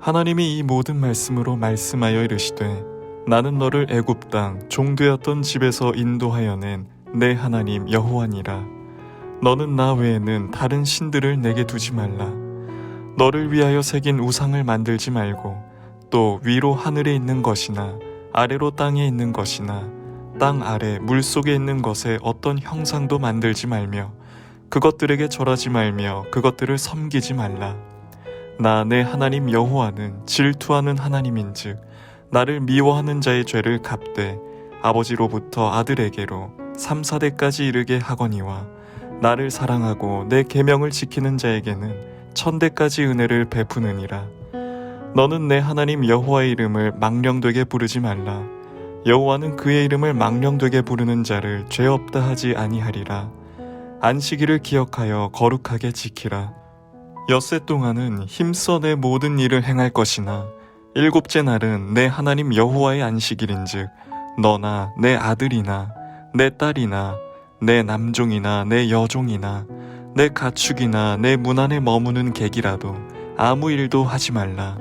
하나님이 이 모든 말씀으로 말씀하여 이르시되 나는 너를 애굽 땅 종되었던 집에서 인도하여 낸 내 하나님 여호와니라. 너는 나 외에는 다른 신들을 내게 두지 말라. 너를 위하여 새긴 우상을 만들지 말고 또 위로 하늘에 있는 것이나 아래로 땅에 있는 것이나 땅 아래 물속에 있는 것에 어떤 형상도 만들지 말며 그것들에게 절하지 말며 그것들을 섬기지 말라. 나 내 하나님 여호와는 질투하는 하나님인즉 나를 미워하는 자의 죄를 갚되 아버지로부터 아들에게로 3, 4대까지 이르게 하거니와 나를 사랑하고 내 계명을 지키는 자에게는 1000대까지 은혜를 베푸느니라. 너는 내 하나님 여호와의 이름을 망령되게 부르지 말라. 여호와는 그의 이름을 망령되게 부르는 자를 죄 없다 하지 아니하리라. 안식일을 기억하여 거룩하게 지키라. 엿새 동안은 힘써 내 모든 일을 행할 것이나 일곱째 날은 내 하나님 여호와의 안식일인즉 너나 내 아들이나 내 딸이나 내 남종이나 내 여종이나 내 가축이나 내 문 안에 머무는 객이라도 아무 일도 하지 말라.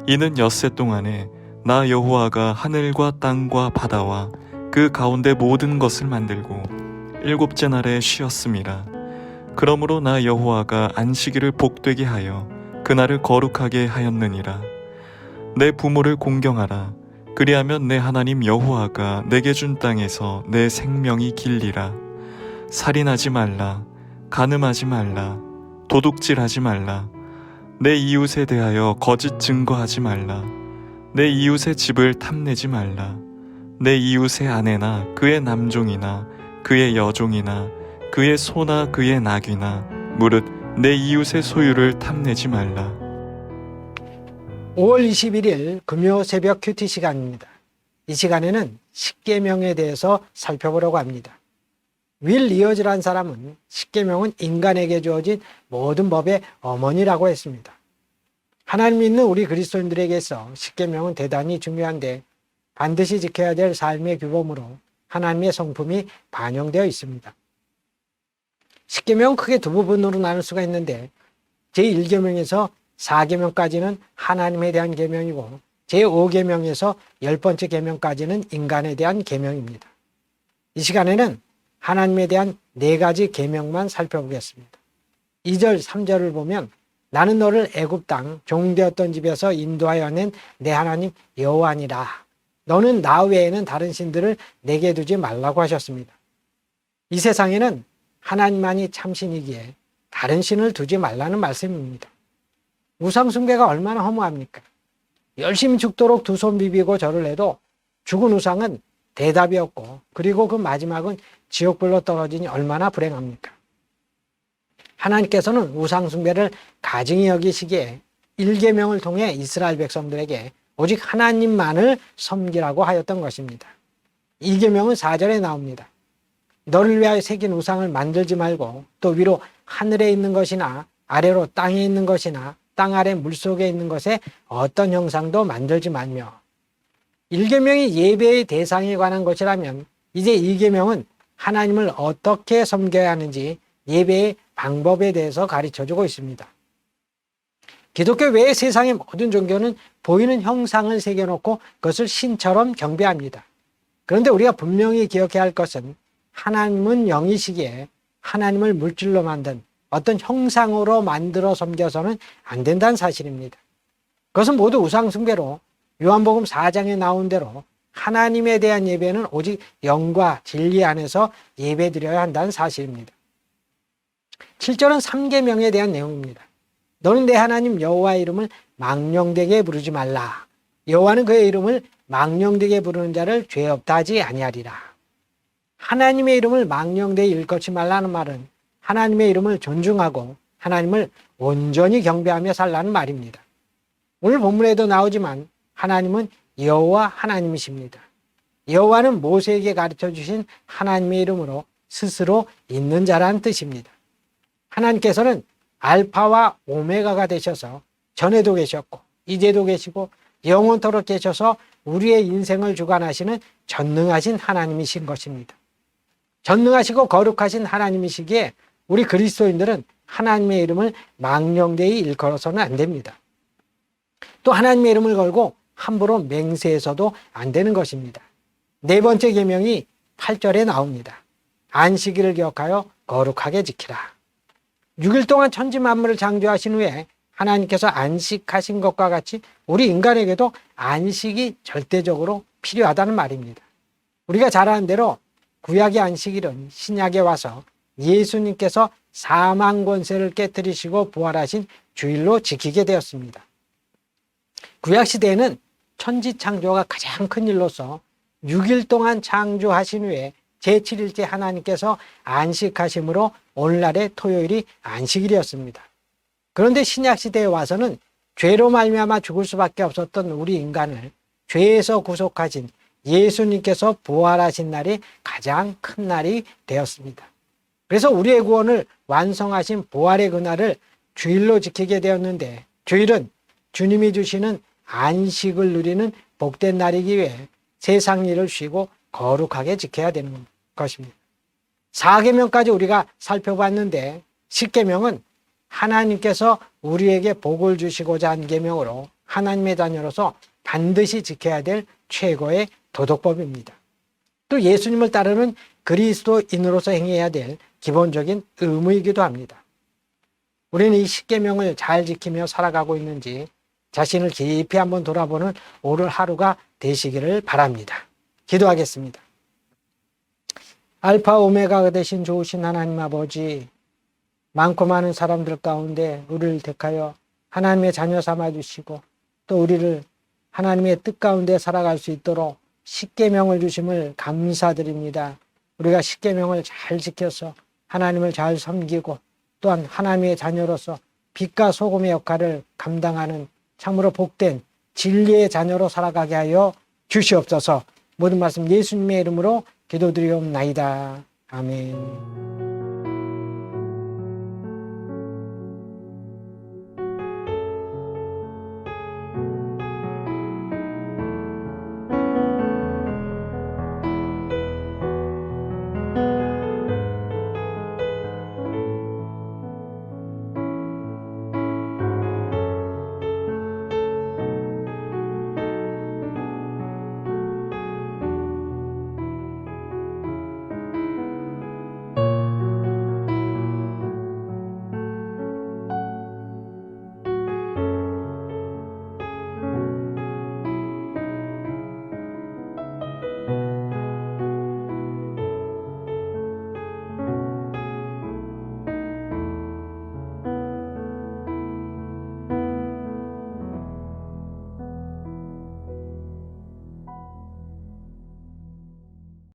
이는 엿새 동안에 나 여호와가 하늘과 땅과 바다와 그 가운데 모든 것을 만들고 일곱째 날에 쉬었음이라. 그러므로 나 여호와가 안식일을 복되게 하여 그날을 거룩하게 하였느니라. 내 부모를 공경하라. 그리하면 내 하나님 여호와가 내게 준 땅에서 내 생명이 길리라. 살인하지 말라. 간음하지 말라. 도둑질하지 말라. 내 이웃에 대하여 거짓 증거하지 말라. 내 이웃의 집을 탐내지 말라. 내 이웃의 아내나 그의 남종이나 그의 여종이나 그의 소나 그의 나귀나 무릇 내 이웃의 소유를 탐내지 말라. 5월 21일 금요 새벽 큐티 시간입니다. 이 시간에는 십계명에 대해서 살펴보려고 합니다. 윌 리어즈란 사람은 십계명은 인간에게 주어진 모든 법의 어머니라고 했습니다. 하나님 믿는 우리 그리스도인들에게서 십계명은 대단히 중요한데 반드시 지켜야 될 삶의 규범으로 하나님의 성품이 반영되어 있습니다. 십계명은 크게 두 부분으로 나눌 수가 있는데 제1계명에서 4계명까지는 하나님에 대한 계명이고 제5계명에서 10번째 계명까지는 인간에 대한 계명입니다. 이 시간에는 하나님에 대한 4가지 계명만 살펴보겠습니다. 2절, 3절을 보면 나는 너를 애굽 땅 종되었던 집에서 인도하여 낸 내 하나님 여호와니라. 너는 나 외에는 다른 신들을 내게 두지 말라고 하셨습니다. 이 세상에는 하나님만이 참신이기에 다른 신을 두지 말라는 말씀입니다. 우상 숭배가 얼마나 허무합니까? 열심히 죽도록 두 손 비비고 절을 해도 죽은 우상은 대답이 없고 그리고 그 마지막은 지옥불로 떨어지니 얼마나 불행합니까? 하나님께서는 우상 숭배를 가증히 여기시기에 1계명을 통해 이스라엘 백성들에게 오직 하나님만을 섬기라고 하였던 것입니다. 2계명은 4절에 나옵니다. 너를 위하여 새긴 우상을 만들지 말고 또 위로 하늘에 있는 것이나 아래로 땅에 있는 것이나 땅 아래 물속에 있는 것에 어떤 형상도 만들지 말며. 1계명이 예배의 대상에 관한 것이라면 이제 2계명은 하나님을 어떻게 섬겨야 하는지 예배의 방법에 대해서 가르쳐주고 있습니다. 기독교 외의 세상의 모든 종교는 보이는 형상을 새겨놓고 그것을 신처럼 경배합니다. 그런데 우리가 분명히 기억해야 할 것은 하나님은 영이시기에 하나님을 물질로 만든 어떤 형상으로 만들어 섬겨서는 안 된다는 사실입니다. 그것은 모두 우상 숭배로 요한복음 4장에 나온 대로 하나님에 대한 예배는 오직 영과 진리 안에서 예배드려야 한다는 사실입니다. 7절은 3계명에 대한 내용입니다. 너는 내 하나님 여호와의 이름을 망령되게 부르지 말라. 여호와는 그의 이름을 망령되게 부르는 자를 죄 없다 하지 아니하리라. 하나님의 이름을 망령되게 일컫지 말라는 말은 하나님의 이름을 존중하고 하나님을 온전히 경배하며 살라는 말입니다. 오늘 본문에도 나오지만 하나님은 여호와 하나님이십니다. 여호와는 모세에게 가르쳐 주신 하나님의 이름으로 스스로 있는 자라는 뜻입니다. 하나님께서는 알파와 오메가가 되셔서 전에도 계셨고 이제도 계시고 영원토록 계셔서 우리의 인생을 주관하시는 전능하신 하나님이신 것입니다. 전능하시고 거룩하신 하나님이시기에 우리 그리스도인들은 하나님의 이름을 망령되이 일컬어서는 안 됩니다. 또 하나님의 이름을 걸고 함부로 맹세해서도 안 되는 것입니다. 네 번째 계명이 8절에 나옵니다. 안식일을 기억하여 거룩하게 지키라. 6일 동안 천지 만물을 창조하신 후에 하나님께서 안식하신 것과 같이 우리 인간에게도 안식이 절대적으로 필요하다는 말입니다. 우리가 잘 아는 대로 구약의 안식일은 신약에 와서 예수님께서 사망 권세를 깨뜨리시고 부활하신 주일로 지키게 되었습니다. 구약 시대에는 천지 창조가 가장 큰 일로서 6일 동안 창조하신 후에 제7일째 하나님께서 안식하심으로 오늘날의 토요일이 안식일이었습니다. 그런데 신약 시대에 와서는 죄로 말미암아 죽을 수밖에 없었던 우리 인간을 죄에서 구속하신 예수님께서 부활하신 날이 가장 큰 날이 되었습니다. 그래서 우리의 구원을 완성하신 부활의 그날을 주일로 지키게 되었는데, 주일은 주님이 주시는 안식을 누리는 복된 날이기 위해 세상 일을 쉬고 거룩하게 지켜야 되는 것입니다. 4계명까지 우리가 살펴봤는데 10계명은 하나님께서 우리에게 복을 주시고자 한 계명으로 하나님의 자녀로서 반드시 지켜야 될 최고의 도덕법입니다. 또 예수님을 따르는 그리스도인으로서 행해야 될 기본적인 의무이기도 합니다. 우리는 이 10계명을 잘 지키며 살아가고 있는지 자신을 깊이 한번 돌아보는 오늘 하루가 되시기를 바랍니다. 기도하겠습니다. 알파 오메가가 되신 좋으신 하나님 아버지, 많고 많은 사람들 가운데 우리를 택하여 하나님의 자녀 삼아주시고 또 우리를 하나님의 뜻 가운데 살아갈 수 있도록 10계명을 주심을 감사드립니다. 우리가 10계명을 잘 지켜서 하나님을 잘 섬기고 또한 하나님의 자녀로서 빛과 소금의 역할을 감당하는 참으로 복된 진리의 자녀로 살아가게 하여 주시옵소서. 모든 말씀 예수님의 이름으로 기도드리옵나이다. 아멘.